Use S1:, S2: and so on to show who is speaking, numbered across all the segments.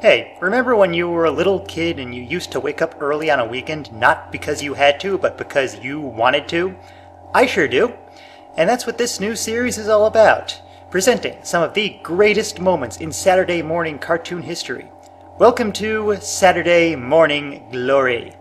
S1: Hey, remember when you were a little kid and you used to wake up early on a weekend, not because you had to, but because you wanted to? I sure do. And that's what this new series is all about. Presenting some of the greatest moments in Saturday morning cartoon history. Welcome to Saturday Morning Glory.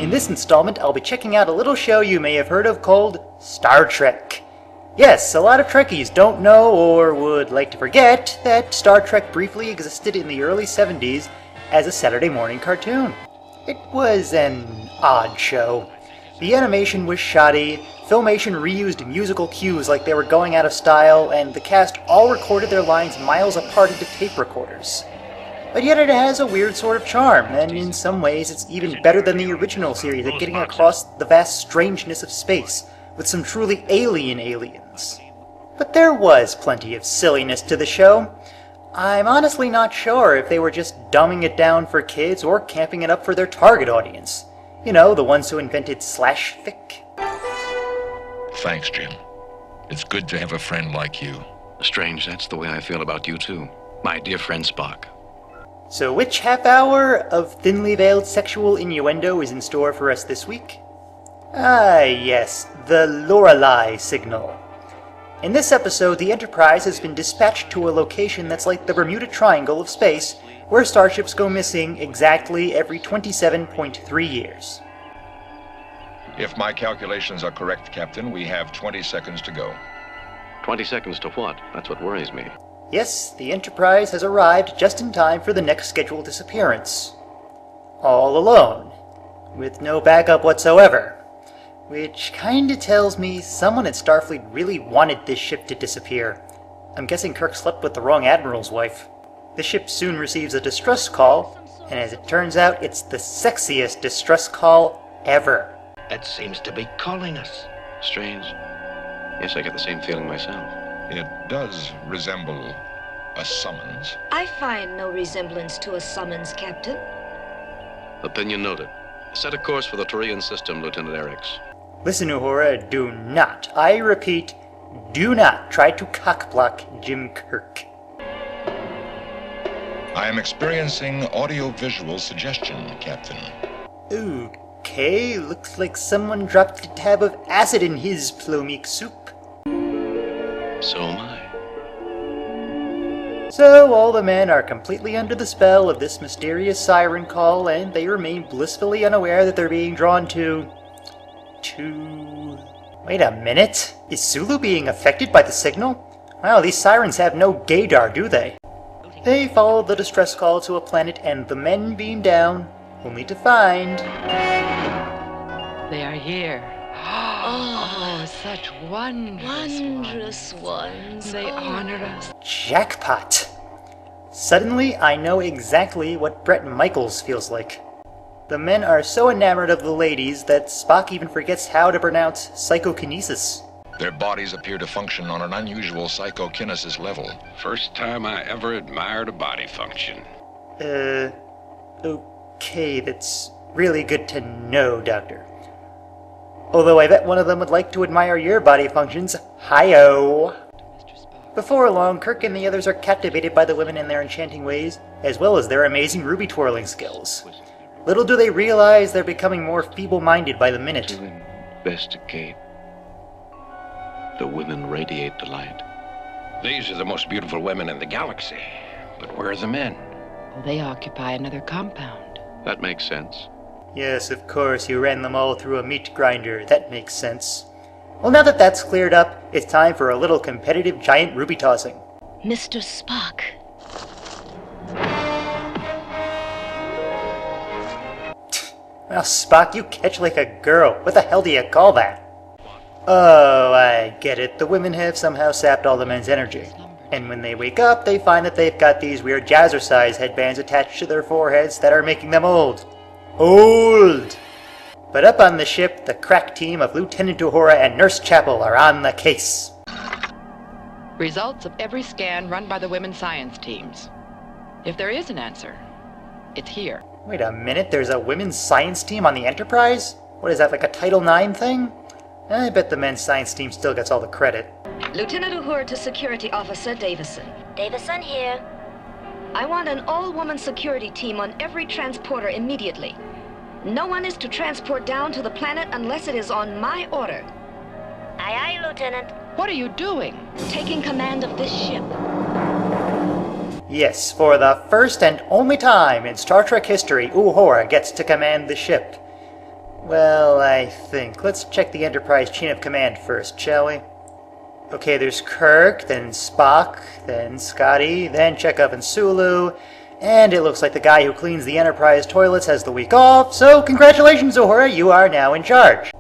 S1: In this installment, I'll be checking out a little show you may have heard of called Star Trek. Yes, a lot of Trekkies don't know or would like to forget that Star Trek briefly existed in the early 70s as a Saturday morning cartoon. It was an odd show. The animation was shoddy, Filmation reused musical cues like they were going out of style, and the cast all recorded their lines miles apart into tape recorders. But yet it has a weird sort of charm, and in some ways it's even better than the original series at getting across the vast strangeness of space, with some truly alien aliens. But there was plenty of silliness to the show. I'm honestly not sure if they were just dumbing it down for kids or camping it up for their target audience. You know, the ones who invented slash fic.
S2: Thanks, Jim. It's good to have a friend like you.
S3: Strange, that's the way I feel about you too, my dear friend Spock.
S1: So which half hour of thinly veiled sexual innuendo is in store for us this week? Ah, yes, the Lorelei Signal. In this episode, the Enterprise has been dispatched to a location that's like the Bermuda Triangle of space, where starships go missing exactly every 27.3 years.
S2: If my calculations are correct, Captain, we have 20 seconds to go.
S3: 20 seconds to what? That's what worries me.
S1: Yes, the Enterprise has arrived just in time for the next scheduled disappearance. All alone, with no backup whatsoever. Which kinda tells me someone at Starfleet really wanted this ship to disappear. I'm guessing Kirk slept with the wrong admiral's wife. The ship soon receives a distress call, and as it turns out, it's the sexiest distress call ever.
S4: It seems to be calling us.
S3: Strange. Yes, I get the same feeling myself.
S2: It does resemble a summons.
S5: I find no resemblance to a summons, Captain.
S3: Opinion noted. Set a course for the Turian system, Lieutenant Eriks.
S1: Listen, Uhura, do not, I repeat, do not try to cockblock Jim Kirk.
S2: I am experiencing audio-visual suggestion, Captain.
S1: Okay, looks like someone dropped a tab of acid in his plomeek soup.
S3: So am I.
S1: So all the men are completely under the spell of this mysterious siren call, and they remain blissfully unaware that they're being drawn to... Wait a minute? Is Sulu being affected by the signal? Wow, these sirens have no gaydar, do they? They follow the distress call to a planet, and the men beam down, only to find...
S6: They are here. Oh, such wondrous
S5: ones.
S6: They honor us.
S1: Jackpot! Suddenly, I know exactly what Bret Michaels feels like. The men are so enamored of the ladies that Spock even forgets how to pronounce psychokinesis.
S2: Their bodies appear to function on an unusual psychokinesis level.
S4: First time I ever admired a body function.
S1: Okay, that's really good to know, Doctor. Although I bet one of them would like to admire your body functions. Hi-oh! Before long, Kirk and the others are captivated by the women and their enchanting ways, as well as their amazing ruby twirling skills. Little do they realize they're becoming more feeble-minded by the minute.
S3: To investigate. The women radiate delight.
S4: These are the most beautiful women in the galaxy. But where are the men?
S6: They occupy another compound.
S3: That makes sense.
S1: Yes, of course, you ran them all through a meat grinder. That makes sense. Well, now that that's cleared up, it's time for a little competitive giant ruby tossing.
S5: Mr. Spock.
S1: Well, Spock, you catch like a girl. What the hell do you call that? Oh, I get it. The women have somehow sapped all the men's energy. And when they wake up, they find that they've got these weird Jazzercise headbands attached to their foreheads that are making them old. Old! But up on the ship, the crack team of Lieutenant Uhura and Nurse Chapel are on the case.
S6: Results of every scan run by the women's science teams. If there is an answer, it's here.
S1: Wait a minute, there's a women's science team on the Enterprise? What is that, like a Title IX thing? I bet the men's science team still gets all the credit.
S5: Lieutenant Uhura to Security Officer Davison.
S7: Davison here.
S5: I want an all-woman security team on every transporter immediately. No one is to transport down to the planet unless it is on my order.
S7: Aye, aye, Lieutenant.
S6: What are you doing?
S5: Taking command of this ship.
S1: Yes, for the first and only time in Star Trek history, Uhura gets to command the ship. Well, I think. Let's check the Enterprise chain of command first, shall we? Okay, there's Kirk, then Spock, then Scotty, then Chekhov and Sulu, and it looks like the guy who cleans the Enterprise toilets has the week off, so congratulations, Uhura, you are now in charge.